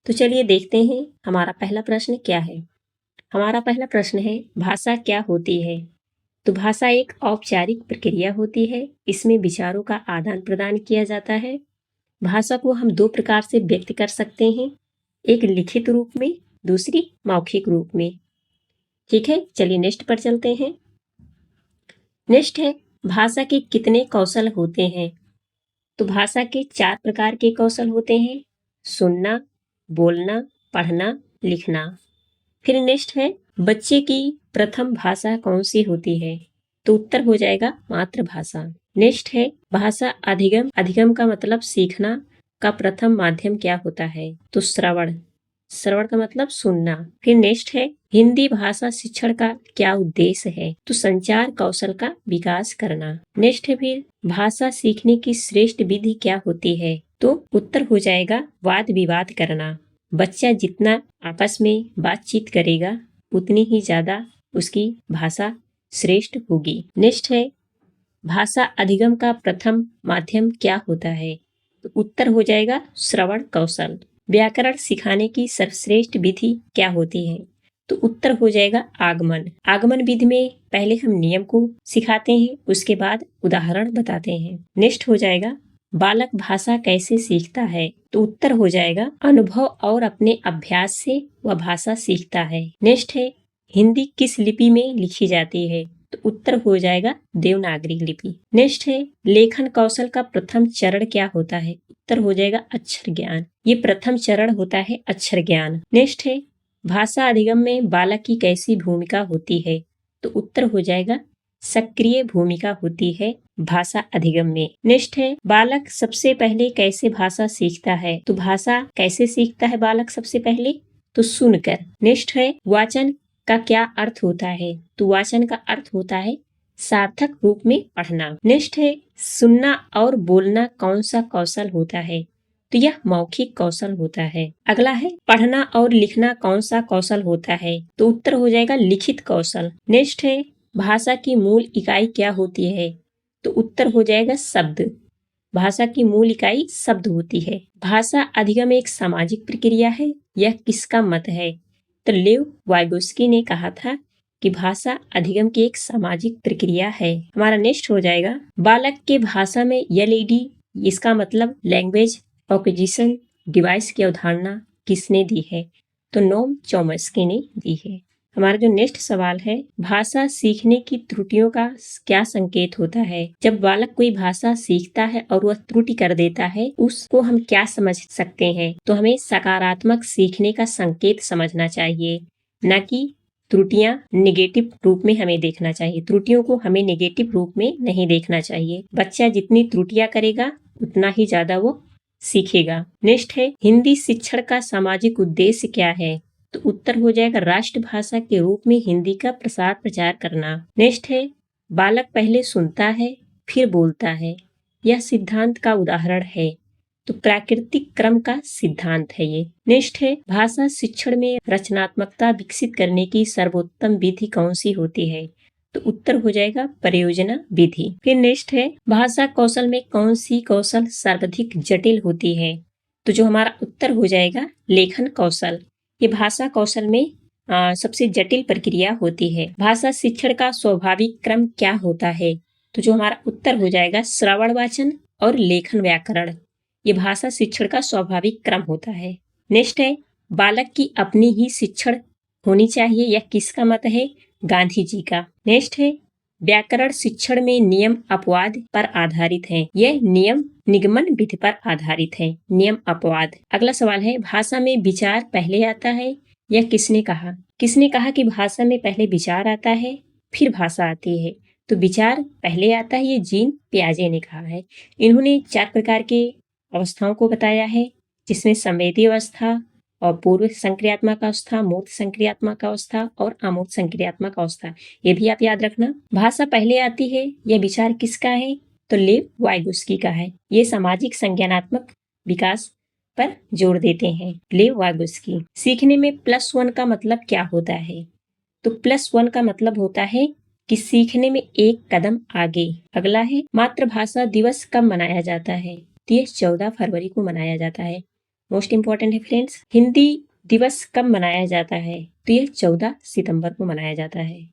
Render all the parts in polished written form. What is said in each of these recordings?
तो चलिए देखते हैं हमारा पहला प्रश्न क्या है। हमारा पहला प्रश्न है, भाषा क्या होती है? तो भाषा एक औपचारिक प्रक्रिया होती है। इसमें विचारों का आदान प्रदान किया जाता है। भाषा को हम दो प्रकार से व्यक्त कर सकते हैं, एक लिखित रूप में, दूसरी मौखिक रूप में। ठीक है, चलिए नेक्स्ट पर चलते हैं। नेक्स्ट है, भाषा के कितने कौशल होते हैं? तो भाषा के 4 प्रकार के कौशल होते हैं, सुनना, बोलना, पढ़ना, लिखना। फिर नेक्स्ट है, बच्चे की प्रथम भाषा कौन सी होती है? तो उत्तर हो जाएगा मातृभाषा। नेक्स्ट है, भाषा अधिगम। अधिगम का मतलब सीखना का प्रथम माध्यम क्या होता है? तो श्रवण। श्रवण का मतलब सुनना। फिर नेक्स्ट है, हिंदी भाषा शिक्षण का क्या उद्देश्य है? तो संचार कौशल का विकास करना। नेक्स्ट है, फिर भाषा सीखने की श्रेष्ठ विधि क्या होती है? तो उत्तर हो जाएगा वाद विवाद करना। बच्चा जितना आपस में बातचीत करेगा उतनी ही ज्यादा उसकी भाषा श्रेष्ठ होगी। नेक्स्ट है, भाषा अधिगम का प्रथम माध्यम क्या होता है? तो उत्तर हो जाएगा श्रवण कौशल। व्याकरण सिखाने की सर्वश्रेष्ठ विधि क्या होती है? तो उत्तर हो जाएगा आगमन। आगमन विधि में पहले हम नियम को सिखाते हैं, उसके बाद उदाहरण बताते हैं। नेक्स्ट हो जाएगा, बालक भाषा कैसे सीखता है? तो उत्तर हो जाएगा अनुभव और अपने अभ्यास से वह भाषा सीखता है। नेक्स्ट है, हिंदी किस लिपि में लिखी जाती है? तो उत्तर हो जाएगा देवनागरी लिपि। नेक्स्ट है, लेखन कौशल का प्रथम चरण क्या होता है? उत्तर हो जाएगा अक्षर ज्ञान। ये प्रथम चरण होता है अक्षर ज्ञान। नेक्स्ट है, भाषा अधिगम में बालक की कैसी भूमिका होती है? तो उत्तर हो जाएगा सक्रिय भूमिका होती है भाषा अधिगम में। नेक्स्ट है, बालक सबसे पहले कैसे भाषा सीखता है? तो भाषा कैसे सीखता है बालक सबसे पहले? तो सुनकर। नेक्स्ट है, वाचन का क्या अर्थ होता है? तो वाचन का अर्थ होता है सार्थक रूप में पढ़ना। नेक्स्ट है, सुनना और बोलना कौन सा कौशल होता है? तो यह मौखिक कौशल होता है। अगला है, पढ़ना और लिखना कौन सा कौशल होता है? तो उत्तर हो जाएगा लिखित कौशल। नेक्स्ट है, भाषा की मूल इकाई क्या होती है? तो उत्तर हो जाएगा शब्द। भाषा की मूल इकाई शब्द होती है। भाषा अधिगम एक सामाजिक प्रक्रिया है, यह किसका मत है? तो लेव वाइगोस्की ने कहा था कि भाषा अधिगम की एक सामाजिक प्रक्रिया है। हमारा नेक्स्ट हो जाएगा, बालक के भाषा में एलईडी, इसका मतलब लैंग्वेज एक्विजिशन डिवाइस की अवधारणा किसने दी है? तो नोम चॉम्स्की ने दी है। हमारा जो नेक्स्ट सवाल है, भाषा सीखने की त्रुटियों का क्या संकेत होता है? जब बालक कोई भाषा सीखता है और वह त्रुटि कर देता है, उसको हम क्या समझ सकते हैं? तो हमें सकारात्मक सीखने का संकेत समझना चाहिए, न कि त्रुटियां निगेटिव रूप में हमें देखना चाहिए। त्रुटियों को हमें निगेटिव रूप में नहीं देखना चाहिए। बच्चा जितनी त्रुटियां करेगा उतना ही ज्यादा वो सीखेगा। नेक्स्ट है, हिंदी शिक्षण का सामाजिक उद्देश्य क्या है? तो उत्तर हो जाएगा राष्ट्रभाषा के रूप में हिंदी का प्रसार प्रचार करना। नेक्स्ट है, बालक पहले सुनता है फिर बोलता है, यह सिद्धांत का उदाहरण है? तो प्राकृतिक क्रम का सिद्धांत है ये। नेक्स्ट है, भाषा शिक्षण में रचनात्मकता विकसित करने की सर्वोत्तम विधि कौन सी होती है? तो उत्तर हो जाएगा परियोजना विधि। फिर नेक्स्ट है, भाषा कौशल में कौन सी कौशल सर्वाधिक जटिल होती है? तो जो हमारा उत्तर हो जाएगा लेखन कौशल। ये भाषा कौशल में सबसे जटिल प्रक्रिया होती है। भाषा शिक्षण का स्वाभाविक क्रम क्या होता है? तो जो हमारा उत्तर हो जाएगा श्रवण वाचन और लेखन व्याकरण। ये भाषा शिक्षण का स्वाभाविक क्रम होता है। नेक्स्ट है, बालक की अपनी ही शिक्षण होनी चाहिए, यह किसका मत है? गांधी जी का। नेक्स्ट है, व्याकरण शिक्षण में नियम अपवाद पर आधारित है, यह नियम निगमन विधि पर आधारित है। नियम अपवाद। अगला सवाल है, भाषा में विचार पहले आता है, यह किसने कहा? किसने कहा कि भाषा में पहले विचार आता है फिर भाषा आती है? तो विचार पहले आता है, ये जीन पियाजे ने कहा है। इन्होंने 4 प्रकार के अवस्थाओं को बताया है, जिसमें संवेदी अवस्था और पूर्व संक्रियात्मक अवस्था, मूर्त संक्रियात्मक अवस्था और अमूर्त संक्रियात्मक अवस्था। ये भी आप याद रखना। भाषा पहले आती है, यह विचार किसका है? तो लेव वाइगोस्की का है। ये सामाजिक संज्ञानात्मक विकास पर जोर देते हैं, लेव वाइगोस्की। सीखने में +1 का मतलब क्या होता है? तो +1 का मतलब होता है कि सीखने में एक कदम आगे। अगला है, मातृभाषा दिवस कब मनाया जाता है? तो ये 14 फरवरी को मनाया जाता है। मोस्ट इंपॉर्टेंट है फ्रेंड्स। हिंदी दिवस कब मनाया जाता है? तो यह 14 सितंबर को मनाया जाता है।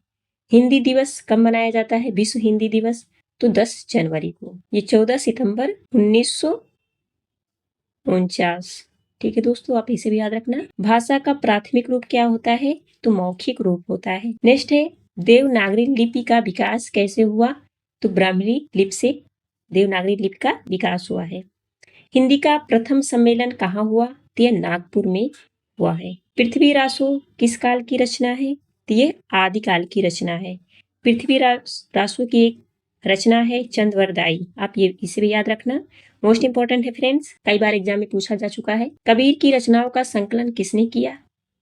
हिंदी दिवस कब मनाया जाता है? विश्व हिंदी दिवस तो 10 जनवरी को। ये 14 सितंबर 1949। ठीक है दोस्तों, आप इसे भी याद रखना। भाषा का प्राथमिक रूप क्या होता है? तो मौखिक रूप होता है। नेक्स्ट है, देवनागरी लिपि का विकास कैसे हुआ? तो ब्राह्मणी लिपि से देवनागरी लिपि का विकास हुआ है। हिंदी का प्रथम सम्मेलन कहाँ हुआ? तो यह नागपुर में हुआ है। पृथ्वी रासो किस काल की रचना है? तो यह आदिकाल की रचना है। पृथ्वी रासो की एक रचना है चंद्रवरदायी। आप ये इसे भी याद रखना, मोस्ट इंपॉर्टेंट है फ्रेंड्स, कई बार एग्जाम में पूछा जा चुका है। कबीर की रचनाओं का संकलन किसने किया?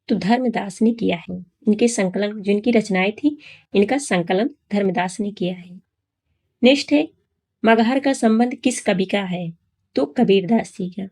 तो धर्मदास ने किया है। इनके संकलन, जिनकी रचनाएं थी, इनका संकलन धर्मदास ने किया है। नेक्स्ट है, मगहर का संबंध किस कवि का है? तो कबीरदास जी का।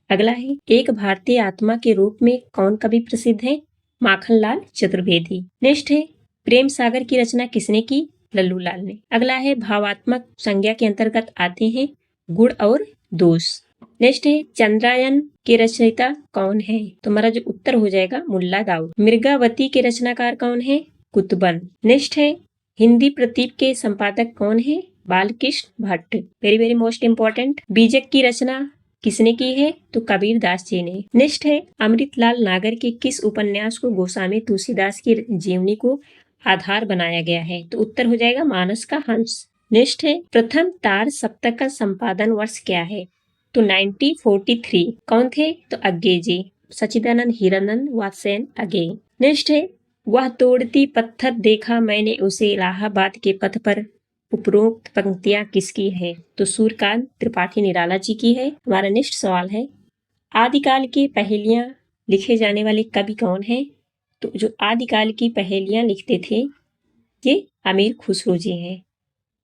अगला है, एक भारतीय आत्मा के रूप में कौन कवि प्रसिद्ध है? माखनलाल चतुर्वेदी। नेक्स्ट है, प्रेम सागर की रचना किसने की? लल्लू लाल ने। अगला है, भावात्मक संज्ञा के अंतर्गत आते हैं गुण और दोष। नेक्स्ट है, चंद्रायन के रचयिता कौन है? तो हमारा जो उत्तर हो जाएगा मुल्ला दाऊद। मृगावती के रचनाकार कौन है? कुतुबन। नेक्स्ट है, हिंदी प्रतीप के संपादक कौन है? Balkrishna Bhatt. Very very most important. बीजक की रचना किसने की है? तो कबीर दास जी ने। नेक्स्ट है, अमृतलाल नागर के किस उपन्यास को गोस्वामी तुलसीदास की जीवनी को आधार बनाया गया है? तो उत्तर हो जाएगा मानस का हंस। नेक्स्ट है, प्रथम तार सप्तक का संपादन वर्ष क्या है? तो 1943। कौन थे? तो अज्ञे जी, सचिदानंद हीरानंद वात्स्ययन अज्ञे। नेक्स्ट है, वह तोड़ती पत्थर देखा मैंने उसे इलाहाबाद के पथ पर। उपरोक्त पंक्तियां किसकी है? तो सूर्यकांत त्रिपाठी निराला जी की है। हमारा नेक्स्ट सवाल है, आदिकाल की पहेलियां लिखे जाने वाले कवि कौन है? तो जो आदिकाल की पहेलियां लिखते थे, ये अमीर खुसरो जी हैं।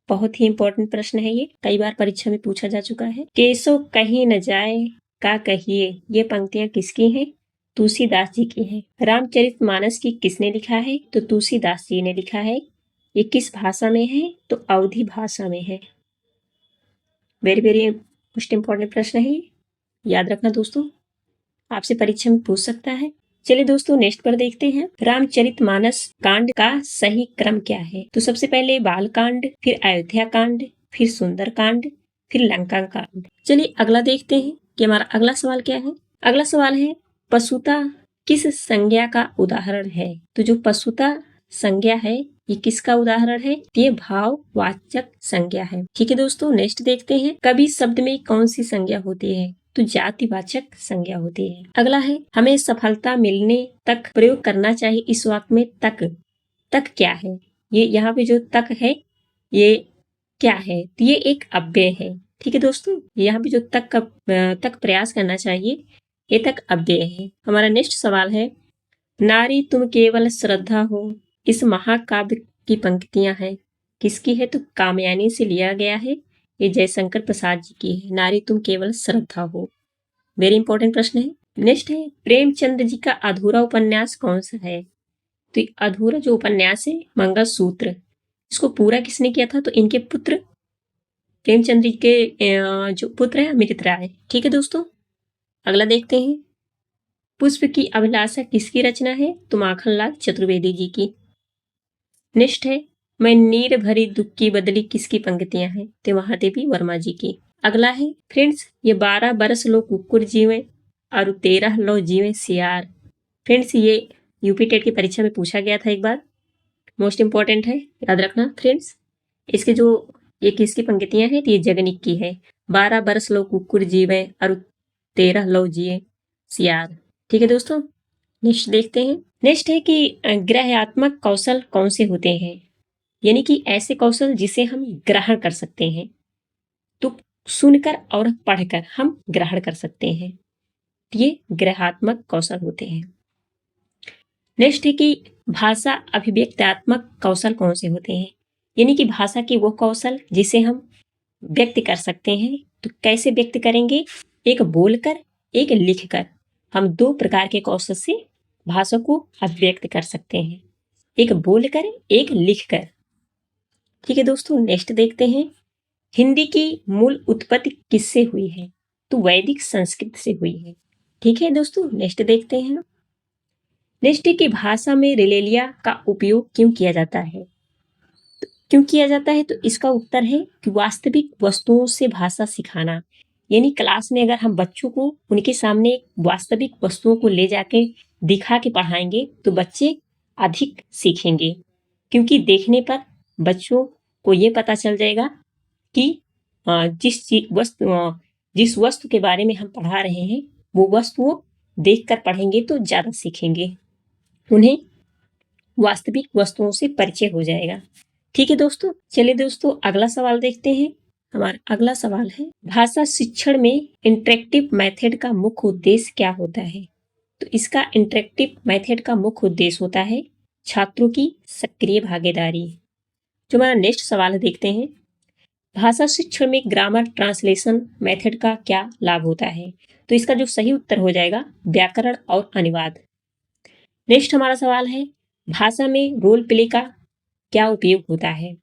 बहुत ही इंपॉर्टेंट प्रश्न है ये, कई बार परीक्षा में पूछा जा चुका है। केसो कहीं न जाए का कहिए, ये पंक्तियां किसकी हैं? तुलसीदास जी की हैं। रामचरितमानस की किसने लिखा है? तो तुलसीदास जी ने लिखा है। ये किस भाषा में है? तो अवधी भाषा में है। वेरी वेरी मोस्ट इंपॉर्टेंट प्रश्न है, याद रखना दोस्तों, आपसे परीक्षा में पूछ सकता है। चलिए दोस्तों, नेक्स्ट पर देखते हैं, रामचरितमानस कांड का सही क्रम क्या है? तो सबसे पहले बाल कांड, फिर अयोध्या कांड, फिर सुंदर कांड, फिर लंका कांड। चलिए अगला देखते हैं कि हमारा अगला सवाल क्या है। अगला सवाल है, पशुता किस संज्ञा का उदाहरण है? तो जो पशुता संज्ञा है, ये किसका उदाहरण है? ये भाववाचक संज्ञा है। ठीक है दोस्तों, नेक्स्ट देखते हैं, कवि शब्द में कौन सी संज्ञा होती है? तो जातिवाचक संज्ञा होती है। अगला है, हमें सफलता मिलने तक प्रयोग करना चाहिए। इस वाक्य में तक, तक क्या है? ये यहाँ पे जो तक है, ये क्या है? तो ये एक अव्यय है। ठीक है दोस्तों, यहाँ पे जो तक प्रयास करना चाहिए, ये तक अव्यय है। हमारा नेक्स्ट सवाल है, नारी तुम केवल श्रद्धा हो, इस महाकाव्य की पंक्तियां हैं किसकी है? तो कामयानी से लिया गया है। ये जयशंकर प्रसाद जी की है। नारी तुम केवल श्रद्धा हो, वेरी इंपॉर्टेंट प्रश्न है। नेक्स्ट है, प्रेमचंद जी का अधूरा उपन्यास कौन सा है? तो अधूरा जो उपन्यास है मंगलसूत्र, इसको पूरा किसने किया था? तो इनके पुत्र प्रेमचंद जी के जो पुत्र है अमृत राय। ठीक है दोस्तों, अगला देखते हैं, पुष्प की अभिलाषा किसकी रचना है? तो माखनलाल चतुर्वेदी जी की। नेक्स्ट है, मैं नीर भरी दुख की बदली किसकी पंक्तियां हैं? तो महादेवी वर्मा जी की। अगला है फ्रेंड्स, ये 12 बरस लो कुकुर जीवे और 13 लो जीवे सियार। फ्रेंड्स, ये यूपी टेट की परीक्षा में पूछा गया था एक बार, मोस्ट इंपॉर्टेंट है, याद रखना फ्रेंड्स। इसके जो ये किसकी पंक्तियां हैं? तो ये जगनिक की है। 12 बरस लो कुकुर जीवे और 13 लो जिए सियार। ठीक है दोस्तों, नेक्स्ट देखते हैं। नेक्स्ट है कि ग्रहात्मक कौशल कौन से होते हैं? यानी कि ऐसे कौशल जिसे हम ग्रहण कर सकते हैं। तो सुनकर और पढ़कर हम ग्रहण कर सकते हैं, ये ग्रहात्मक कौशल होते हैं। नेक्स्ट है कि भाषा अभिव्यक्त्यात्मक कौशल कौन से होते हैं? यानी कि भाषा के वो कौशल जिसे हम व्यक्त कर सकते हैं। तो कैसे व्यक्त करेंगे? एक बोलकर, एक लिखकर। हम 2 प्रकार के कौशल से भाषा को अभिव्यक्त कर सकते हैं, एक बोलकर, एक लिखकर। ठीक है दोस्तों, नेक्स्ट देखते हैं, हिंदी की मूल उत्पत्ति किससे हुई है? तो वैदिक संस्कृत से हुई है। ठीक है दोस्तों, नेक्स्ट देखते हैं। नेक्स्ट की भाषा में रिलेलिया का उपयोग क्यों किया जाता है? क्यों किया जाता है? तो इसका उत्तर है कि वास्तविक वस्तुओं से भाषा सिखाना। यानी क्लास में अगर हम बच्चों को उनके सामने वास्तविक वस्तुओं को ले जाके दिखा के पढ़ाएंगे तो बच्चे अधिक सीखेंगे, क्योंकि देखने पर बच्चों को ये पता चल जाएगा कि जिस वस्तु के बारे में हम पढ़ा रहे हैं वो वस्तु वो देख कर पढ़ेंगे तो ज़्यादा सीखेंगे, उन्हें वास्तविक वस्तुओं से परिचय हो जाएगा। ठीक है दोस्तों, चलिए दोस्तों अगला सवाल देखते हैं। हमारा अगला सवाल है, भाषा शिक्षण में इंटरेक्टिव मेथड का मुख्य उद्देश्य क्या होता है? तो इसका इंटरेक्टिव मेथड का मुख्य उद्देश्य होता है छात्रों की सक्रिय भागीदारी। जो हमारा नेक्स्ट सवाल है देखते हैं, भाषा शिक्षण में ग्रामर ट्रांसलेशन मेथड का क्या लाभ होता है? तो इसका जो सही उत्तर हो जाएगा व्याकरण और अनुवाद। नेक्स्ट हमारा सवाल है, भाषा में रोल प्ले का क्या उपयोग होता है?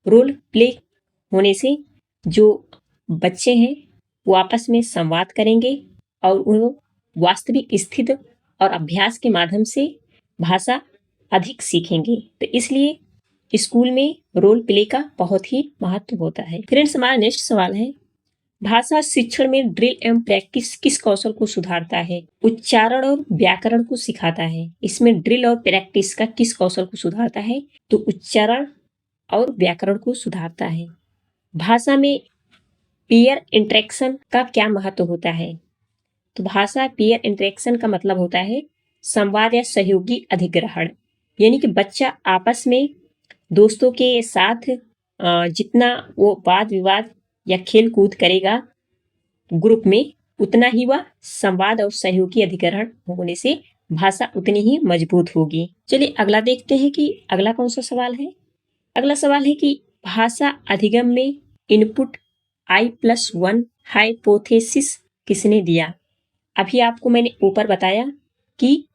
रोल प्ले होने से जो बच्चे हैं वो आपस में संवाद करेंगे और वो वास्तविक स्थिति और अभ्यास के माध्यम से भाषा अधिक सीखेंगे। तो इसलिए स्कूल में रोल प्ले का बहुत ही महत्व होता है। फ्रेंड्स, हमारा नेक्स्ट सवाल है, भाषा शिक्षण में ड्रिल एवं प्रैक्टिस किस कौशल को सुधारता है? उच्चारण और व्याकरण को सिखाता है। इसमें ड्रिल और प्रैक्टिस का किस कौशल को सुधारता है? तो उच्चारण और व्याकरण को सुधारता है। भाषा में पीयर इंटरेक्शन का क्या महत्व होता है? तो भाषा पीयर इंटरेक्शन का मतलब होता है संवाद या सहयोगी अधिग्रहण। यानी कि बच्चा आपस में दोस्तों के साथ जितना वो वाद विवाद या खेल कूद करेगा ग्रुप में, उतना ही वह संवाद और सहयोगी अधिग्रहण होने से भाषा उतनी ही मजबूत होगी। चलिए अगला देखते हैं कि अगला कौन सा सवाल है। अगला सवाल है कि भाषा अधिगम में इनपुट I+1 हाइपोथेसिस किसने दिया? अभी आपको मैंने ऊपर बताया कि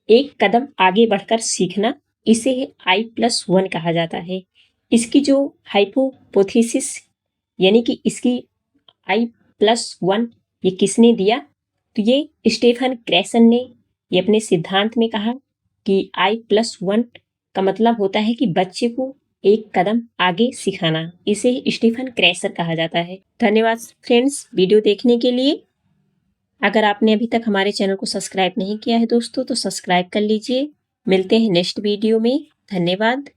एक कदम आगे बढ़कर सीखना, इसे I+1 कहा जाता है। इसकी जो हाइपोथेसिस यानी कि इसकी I+1 ये किसने दिया? तो ये स्टीफन क्रैसन ने ये अपने सिद्धांत में कहा कि I+1 का मतलब होता है कि बच्चे को एक कदम आगे सिखाना, इसे स्टीफन क्रैसर कहा जाता है। धन्यवाद फ्रेंड्स वीडियो देखने के लिए। अगर आपने अभी तक हमारे चैनल को सब्सक्राइब नहीं किया है दोस्तों तो सब्सक्राइब कर लीजिए। मिलते हैं नेक्स्ट वीडियो में। धन्यवाद।